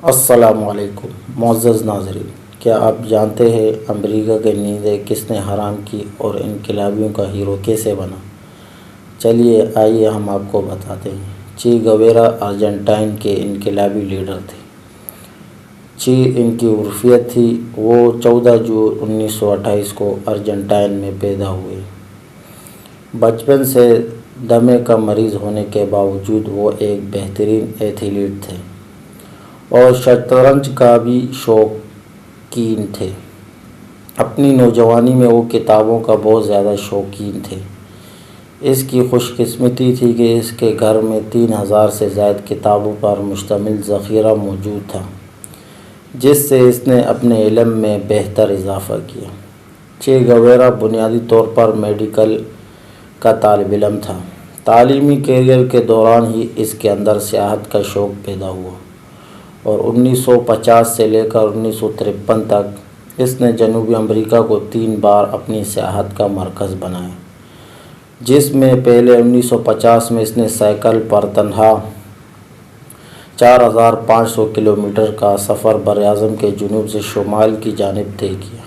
السلام علیکم معزز ناظرین، کیا آپ جانتے ہیں امریکہ کی نیندیں کس نے حرام کی اور انقلابیوں کا ہیرو کیسے بنا؟ چلیے آئیے ہم آپ کو بتاتے ہیں۔ چے گویرا ارجنٹائن کے انقلابی لیڈر تھے۔ چے ان کی عرفیت تھی۔ وہ 14 جون 1928 کو ارجنٹائن میں پیدا ہوئے۔ بچپن سے دمے کا مریض ہونے کے باوجود وہ ایک بہترین ایتھلیٹ تھے اور شطرنج کا بھی شوقین تھے۔ اپنی نوجوانی میں وہ کتابوں کا بہت زیادہ شوقین تھے۔ اس کی خوش قسمتی تھی کہ اس کے گھر میں 3000 سے زائد کتابوں پر مشتمل ذخیرہ موجود تھا، جس سے اس نے اپنے علم میں بہتر اضافہ کیا۔ چے گویرا بنیادی طور پر میڈیکل کا طالب علم تھا۔ تعلیمی کیریئر کے دوران ہی اس کے اندر سیاحت کا شوق پیدا ہوا اور 1950 سے لے کر 1953 تک اس نے جنوبی امریکہ کو 3 بار اپنی سیاحت کا مرکز بنایا، جس میں پہلے 1950 میں اس نے سائیکل پر تنہا 4500 کلومیٹر کا سفر براعظم کے جنوب سے شمال کی جانب طے کیا۔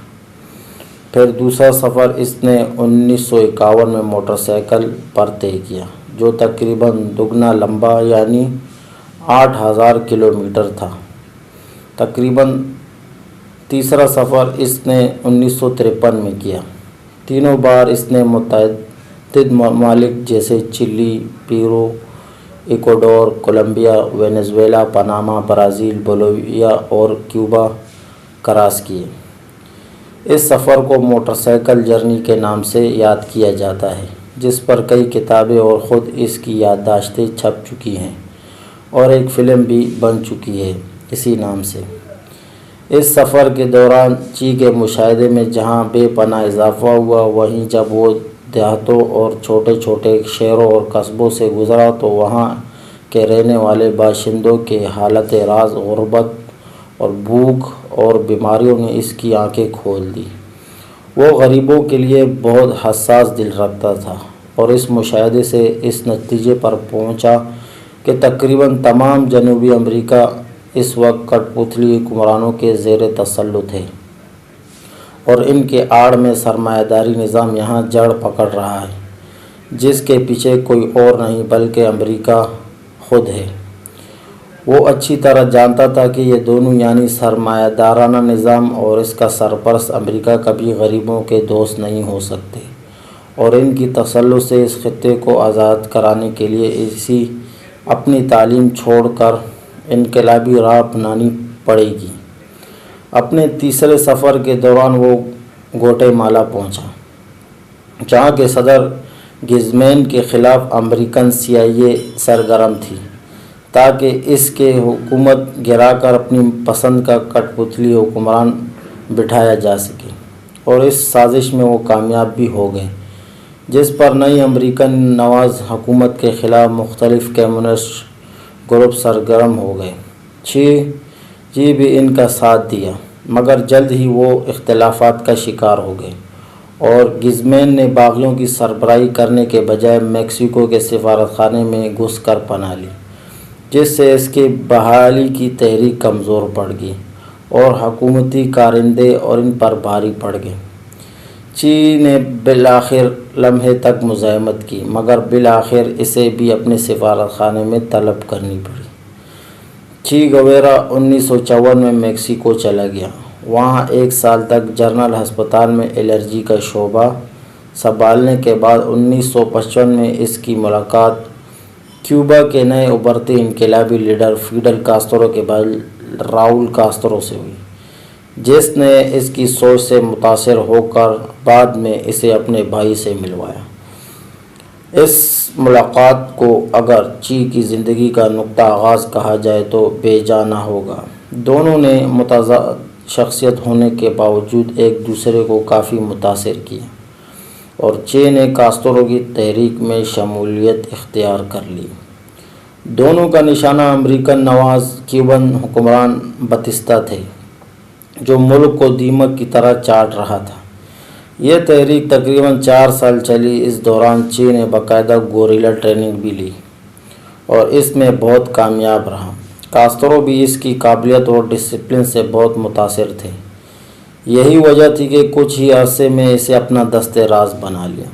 پھر دوسرا سفر اس نے 1951 میں موٹر سائیکل پر طے کیا، جو تقریباً دگنا لمبا یعنی 8000 کلومیٹر تھا۔ تقریباً تیسرا سفر اس نے 1953 میں کیا۔ تینوں بار اس نے متعدد ممالک جیسے Chile, Peru, Ecuador, Colombia, Venezuela, Panama, Brazil, Bolivia اور کیوبا کراس کیے۔ اس سفر کو موٹر سائیکل جرنی کے نام سے یاد کیا جاتا ہے، جس پر کئی کتابیں اور خود اس کی یادداشتیں چھپ چکی ہیں اور ایک فلم بھی بن چکی ہے اسی نام سے۔ اس سفر کے دوران چے کے مشاہدے میں جہاں بے پناہ اضافہ ہوا، وہیں جب وہ دیہاتوں اور چھوٹے چھوٹے شہروں اور قصبوں سے گزرا تو وہاں کے رہنے والے باشندوں کے حالت راز غربت اور بھوک اور بیماریوں نے اس کی آنکھیں کھول دی۔ وہ غریبوں کے لیے بہت حساس دل رکھتا تھا اور اس مشاہدے سے اس نتیجے پر پہنچا کہ تقریباً تمام جنوبی امریکہ اس وقت کٹ پتلی حکمرانوں کے زیر تسلط ہے اور ان کے آڑ میں سرمایہ داری نظام یہاں جڑ پکڑ رہا ہے، جس کے پیچھے کوئی اور نہیں بلکہ امریکہ خود ہے۔ وہ اچھی طرح جانتا تھا کہ یہ دونوں یعنی سرمایہ دارانہ نظام اور اس کا سرپرست امریکہ کبھی غریبوں کے دوست نہیں ہو سکتے اور ان کی تسلط سے اس خطے کو آزاد کرانے کے لیے اسی اپنی تعلیم چھوڑ کر انقلابی راہ اپنانی پڑے گی۔ اپنے تیسرے سفر کے دوران وہ گوٹے مالا پہنچا، جہاں کے صدر گزمین کے خلاف امریکن CIA سرگرم تھی تاکہ اس کے حکومت گرا کر اپنی پسند کا کٹ پتلی حکمران بٹھایا جا سکے، اور اس سازش میں وہ کامیاب بھی ہو گئے، جس پر نئی امریکن نواز حکومت کے خلاف مختلف کمیونسٹ گروپ سرگرم ہو گئے۔ چے بھی ان کا ساتھ دیا، مگر جلد ہی وہ اختلافات کا شکار ہو گئے اور گزمین نے باغیوں کی سربراہی کرنے کے بجائے میکسیکو کے سفارت خانے میں گھس کر پناہ لی، جس سے اس کی بحالی کی تحریک کمزور پڑ گئی اور حکومتی کارندے اور ان پر بھاری پڑ گئے۔ چے نے بالآخر لمحے تک مزاحمت کی، مگر بالآخر اسے بھی اپنے سفارت خانے میں طلب کرنی پڑی۔ چے گویرا 1954 میں میکسیکو چلا گیا۔ وہاں 1 سال تک جنرل ہسپتال میں الرجی کا شعبہ سنبھالنے کے بعد 1955 میں اس کی ملاقات کیوبا کے نئے ابھرتے انقلابی لیڈر فیڈل کاسترو کے بھائی راؤل کاسترو سے ہوئی، جس نے اس کی سوچ سے متاثر ہو کر بعد میں اسے اپنے بھائی سے ملوایا۔ اس ملاقات کو اگر چے کی زندگی کا نقطہ آغاز کہا جائے تو بے جا نہ ہوگا۔ دونوں نے متضاد شخصیت ہونے کے باوجود ایک دوسرے کو کافی متاثر کیا اور چے نے کاسترو کی تحریک میں شمولیت اختیار کر لی۔ دونوں کا نشانہ امریکن نواز کیوبن حکمران باتیستا تھے، جو ملک کو دیمک کی طرح چاٹ رہا تھا۔ یہ تحریک تقریباً 4 سال چلی۔ اس دوران چے نے باقاعدہ گوریلا ٹریننگ بھی لی اور اس میں بہت کامیاب رہا۔ کاسترو بھی اس کی قابلیت اور ڈسپلن سے بہت متاثر تھے۔ یہی وجہ تھی کہ کچھ ہی عرصے میں اسے اپنا دست راز بنا لیا۔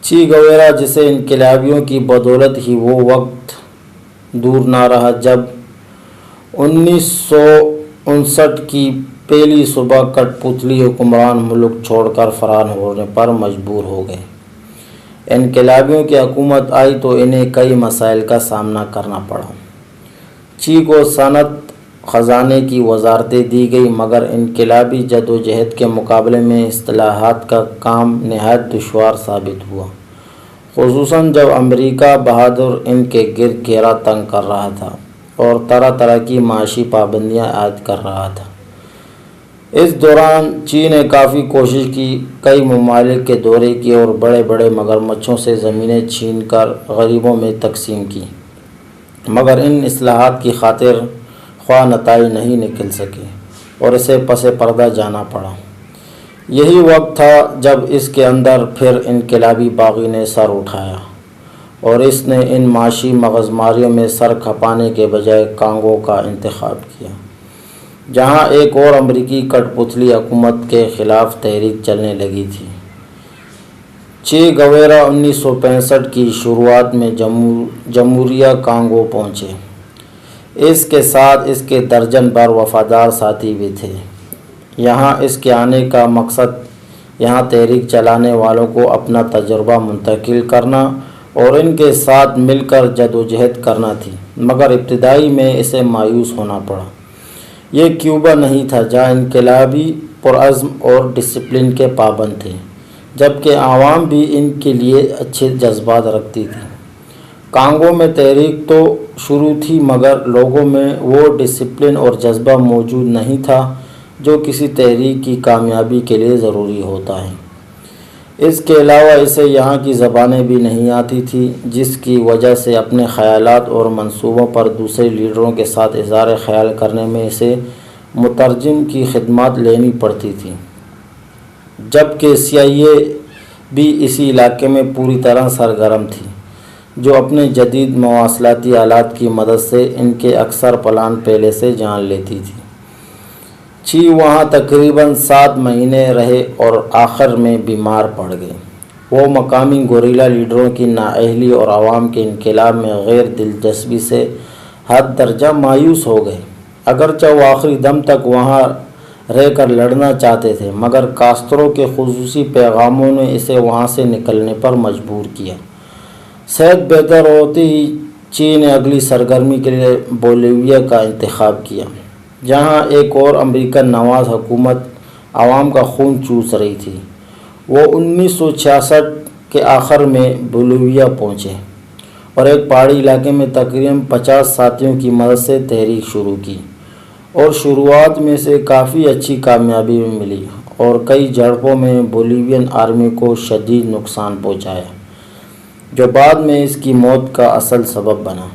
چی گویرا، جسے انقلابیوں کی بدولت ہی وہ وقت دور نہ رہا جب 1959 کی پہلی صبح کٹ پتلی حکمران ملک چھوڑ کر فرار ہونے پر مجبور ہو گئے۔ انقلابیوں کی حکومت آئی تو انہیں کئی مسائل کا سامنا کرنا پڑا۔ چی کو صنعت خزانے کی وزارتیں دی گئی، مگر انقلابی جدوجہد کے مقابلے میں اصلاحات کا کام نہایت دشوار ثابت ہوا، خصوصاً جب امریکہ بہادر ان کے گرد گھیرا تنگ کر رہا تھا اور طرح طرح کی معاشی پابندیاں عائد کر رہا تھا۔ اس دوران چی نے کافی کوشش کی، کئی ممالک کے دورے کیے اور بڑے بڑے مگرمچھوں سے زمینیں چھین کر غریبوں میں تقسیم کی، مگر ان اصلاحات کی خاطر خواہ نتائج نہیں نکل سکے اور اسے پس پردہ جانا پڑا۔ یہی وقت تھا جب اس کے اندر پھر انقلابی باغی نے سر اٹھایا اور اس نے ان معاشی مغزماریوں میں سر کھپانے کے بجائے کانگو کا انتخاب کیا، جہاں ایک اور امریکی کٹ پتلی حکومت کے خلاف تحریک چلنے لگی تھی۔ چے گویرا 1965 کی شروعات میں جمہوریہ کانگو پہنچے۔ اس کے ساتھ اس کے درجن بھر وفادار ساتھی بھی تھے۔ یہاں اس کے آنے کا مقصد یہاں تحریک چلانے والوں کو اپنا تجربہ منتقل کرنا اور ان کے ساتھ مل کر جدوجہد کرنا تھی، مگر ابتدائی میں اسے مایوس ہونا پڑا۔ یہ کیوبا نہیں تھا جہاں انقلابی پرعزم اور ڈسپلن کے پابند تھے، جبکہ عوام بھی ان کے لیے اچھے جذبات رکھتی تھی۔ کانگو میں تحریک تو شروع تھی، مگر لوگوں میں وہ ڈسپلن اور جذبہ موجود نہیں تھا جو کسی تحریک کی کامیابی کے لیے ضروری ہوتا ہے۔ اس کے علاوہ اسے یہاں کی زبانیں بھی نہیں آتی تھیں، جس کی وجہ سے اپنے خیالات اور منصوبوں پر دوسرے لیڈروں کے ساتھ اظہار خیال کرنے میں اسے مترجم کی خدمات لینی پڑتی تھی، جبکہ CIA بھی اسی علاقے میں پوری طرح سرگرم تھی، جو اپنے جدید مواصلاتی آلات کی مدد سے ان کے اکثر پلان پہلے سے جان لیتی تھی۔ چی وہاں تقریباً 7 مہینے رہے اور آخر میں بیمار پڑ گئے۔ وہ مقامی گوریلا لیڈروں کی نااہلی اور عوام کے انقلاب میں غیر دلچسپی سے حد درجہ مایوس ہو گئے۔ اگرچہ وہ آخری دم تک وہاں رہ کر لڑنا چاہتے تھے، مگر کاسترو کے خصوصی پیغاموں نے اسے وہاں سے نکلنے پر مجبور کیا۔ صحت بہتر ہوتے ہی چی نے اگلی سرگرمی کے لیے بولیویا کا انتخاب کیا، جہاں ایک اور امریکن نواز حکومت عوام کا خون چوس رہی تھی۔ وہ 1966 کے آخر میں بولیویا پہنچے اور ایک پہاڑی علاقے میں تقریباً 50 ساتھیوں کی مدد سے تحریک شروع کی، اور شروعات میں سے کافی اچھی کامیابی ملی اور کئی جھڑپوں میں بولیوین آرمی کو شدید نقصان پہنچایا، جو بعد میں اس کی موت کا اصل سبب بنا،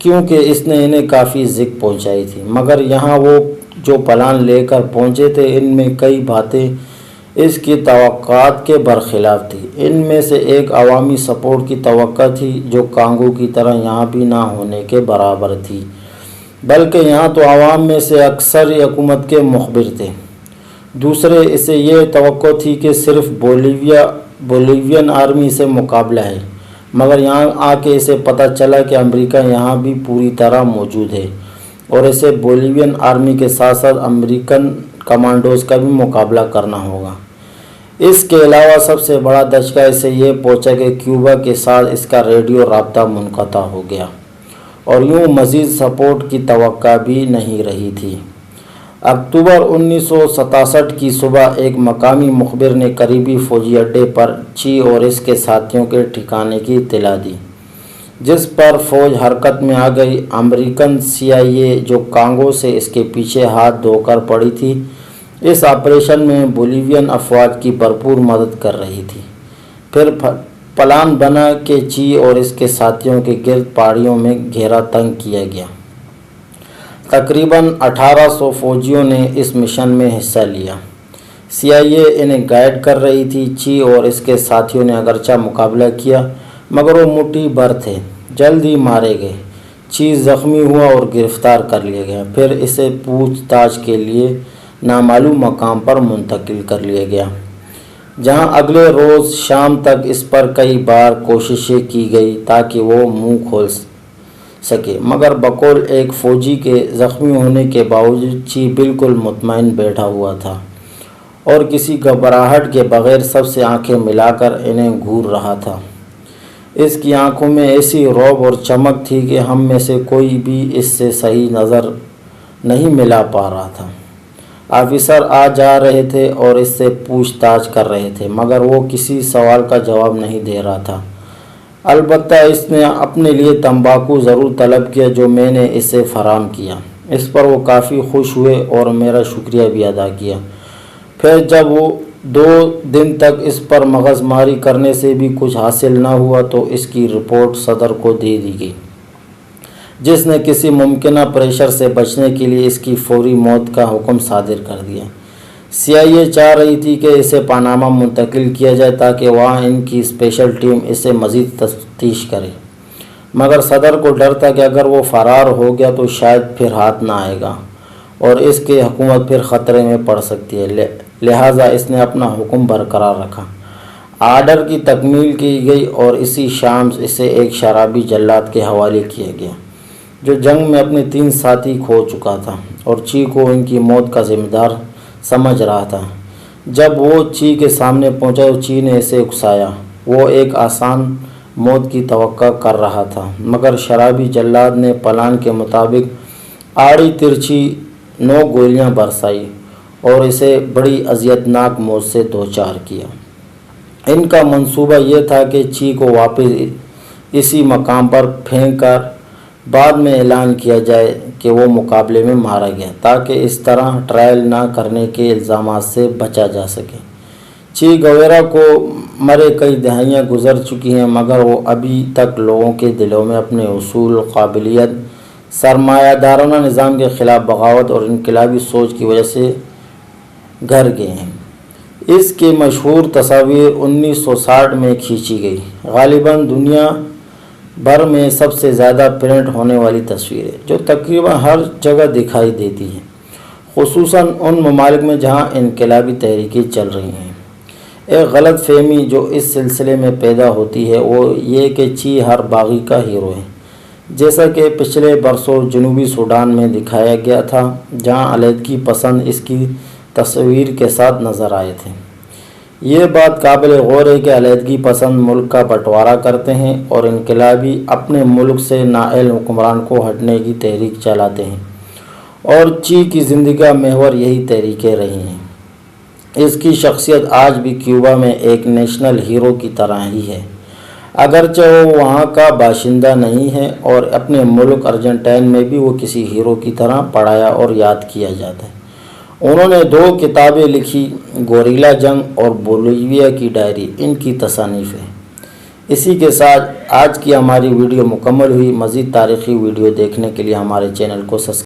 کیونکہ اس نے انہیں کافی ذک پہنچائی تھی۔ مگر یہاں وہ جو پلان لے کر پہنچے تھے، ان میں کئی باتیں اس کی توقعات کے برخلاف تھی۔ ان میں سے ایک عوامی سپورٹ کی توقع تھی، جو کانگو کی طرح یہاں بھی نہ ہونے کے برابر تھی، بلکہ یہاں تو عوام میں سے اکثر ہی حکومت کے مخبر تھے۔ دوسرے، اسے یہ توقع تھی کہ صرف بولیوین آرمی سے مقابلہ ہے، مگر یہاں آ کے اسے پتہ چلا کہ امریکہ یہاں بھی پوری طرح موجود ہے اور اسے بولیوین آرمی کے ساتھ ساتھ امریکن کمانڈوز کا بھی مقابلہ کرنا ہوگا۔ اس کے علاوہ سب سے بڑا دھچکا اسے یہ پہنچا کہ کیوبا کے ساتھ اس کا ریڈیو رابطہ منقطع ہو گیا اور یوں مزید سپورٹ کی توقع بھی نہیں رہی تھی۔ اکتوبر 1967 کی صبح ایک مقامی مخبر نے قریبی فوجی اڈے پر چی اور اس کے ساتھیوں کے ٹھکانے کی اطلاع دی، جس پر فوج حرکت میں آ گئی۔ امریکن CIA، جو کانگو سے اس کے پیچھے ہاتھ دھو کر پڑی تھی، اس آپریشن میں بولیوین افواج کی بھرپور مدد کر رہی تھی۔ پھر پلان بنا کہ چی اور اس کے ساتھیوں کے گرد پہاڑیوں میں گھیرا تنگ کیا گیا۔ تقریباً 1800 فوجیوں نے اس مشن میں حصہ لیا۔ CIA انہیں گائیڈ کر رہی تھی۔ چی اور اس کے ساتھیوں نے اگرچہ مقابلہ کیا، مگر وہ مٹھی بھر تھے، جلد ہی مارے گئے۔ چی زخمی ہوا اور گرفتار کر لیا گیا۔ پھر اسے پوچھ تاچھ کے لیے نامعلوم مقام پر منتقل کر لیا گیا، جہاں اگلے روز شام تک اس پر کئی بار کوششیں کی گئی تاکہ وہ منہ کھول سکے، مگر بقول ایک فوجی کے زخمی ہونے کے باوجود چی بالکل مطمئن بیٹھا ہوا تھا اور کسی گھبراہٹ کے بغیر سب سے آنکھیں ملا کر انہیں گھور رہا تھا۔ اس کی آنکھوں میں ایسی رعب اور چمک تھی کہ ہم میں سے کوئی بھی اس سے صحیح نظر نہیں ملا پا رہا تھا۔ آفیسر آ جا رہے تھے اور اس سے پوچھ تاچھ کر رہے تھے، مگر وہ کسی سوال کا جواب نہیں دے رہا تھا۔ البتہ اس نے اپنے لیے تمباکو ضرور طلب کیا جو میں نے اسے فراہم کیا۔ اس پر وہ کافی خوش ہوئے اور میرا شکریہ بھی ادا کیا۔ پھر جب وہ 2 دن تک اس پر مغز ماری کرنے سے بھی کچھ حاصل نہ ہوا تو اس کی رپورٹ صدر کو دے دی گئی، جس نے کسی ممکنہ پریشر سے بچنے کے لیے اس کی فوری موت کا حکم صادر کر دیا۔ CIA چاہ رہی تھی کہ اسے پاناما منتقل کیا جائے تاکہ وہاں ان کی اسپیشل ٹیم اسے مزید تفتیش کرے، مگر صدر کو ڈر تھا کہ اگر وہ فرار ہو گیا تو شاید پھر ہاتھ نہ آئے گا اور اس کی حکومت پھر خطرے میں پڑ سکتی ہے، لہٰذا اس نے اپنا حکم برقرار رکھا۔ آرڈر کی تکمیل کی گئی اور اسی شام اسے ایک شرابی جلاد کے حوالے کیا گیا جو جنگ میں اپنے 3 ساتھی کھو چکا تھا اور چی کو ان کی موت کا ذمہ دار سمجھ رہا تھا۔ جب وہ چی کے سامنے پہنچا تو چی نے اسے اکسایا۔ وہ ایک آسان موت کی توقع کر رہا تھا، مگر شرابی جلاد نے پلان کے مطابق آڑی ترچھی 9 گولیاں برسائی اور اسے بڑی اذیتناک موت سے دوچار کیا۔ ان کا منصوبہ یہ تھا کہ چی کو واپس اسی مقام پر پھینک کر بعد میں اعلان کیا جائے کہ وہ مقابلے میں مارا گیا، تاکہ اس طرح ٹرائل نہ کرنے کے الزامات سے بچا جا سکے۔ چی گویرا کو مرے کئی دہائیاں گزر چکی ہیں، مگر وہ ابھی تک لوگوں کے دلوں میں اپنے اصول، قابلیت، سرمایہ دارانہ نظام کے خلاف بغاوت اور انقلابی سوچ کی وجہ سے گھر گئے ہیں۔ اس کی مشہور تصویر 1960 میں کھینچی گئی، غالباً دنیا بھر میں سب سے زیادہ پرنٹ ہونے والی تصویر ہے، جو تقریباً ہر جگہ دکھائی دیتی ہے، خصوصاً ان ممالک میں جہاں انقلابی تحریکیں چل رہی ہیں۔ ایک غلط فہمی جو اس سلسلے میں پیدا ہوتی ہے وہ یہ کہ چی ہر باغی کا ہیرو ہے، جیسا کہ پچھلے برسوں جنوبی سوڈان میں دکھایا گیا تھا، جہاں علیحدگی پسند اس کی تصویر کے ساتھ نظر آئے تھے۔ یہ بات قابل غور ہے کہ علیحدگی پسند ملک کا بٹوارا کرتے ہیں اور انقلابی اپنے ملک سے نااہل حکمران کو ہٹنے کی تحریک چلاتے ہیں، اور چی کی زندگی کا محور یہی تحریکیں رہی ہیں۔ اس کی شخصیت آج بھی کیوبا میں ایک نیشنل ہیرو کی طرح ہی ہے، اگرچہ وہ وہاں کا باشندہ نہیں ہے، اور اپنے ملک ارجنٹائن میں بھی وہ کسی ہیرو کی طرح پڑھایا اور یاد کیا جاتا ہے۔ انہوں نے 2 کتابیں لکھی، گوریلا جنگ اور بولیویا کی ڈائری، ان کی تصانیف ہیں۔ اسی کے ساتھ آج کی ہماری ویڈیو مکمل ہوئی۔ مزید تاریخی ویڈیو دیکھنے کے لیے ہمارے چینل کو سبسکرائب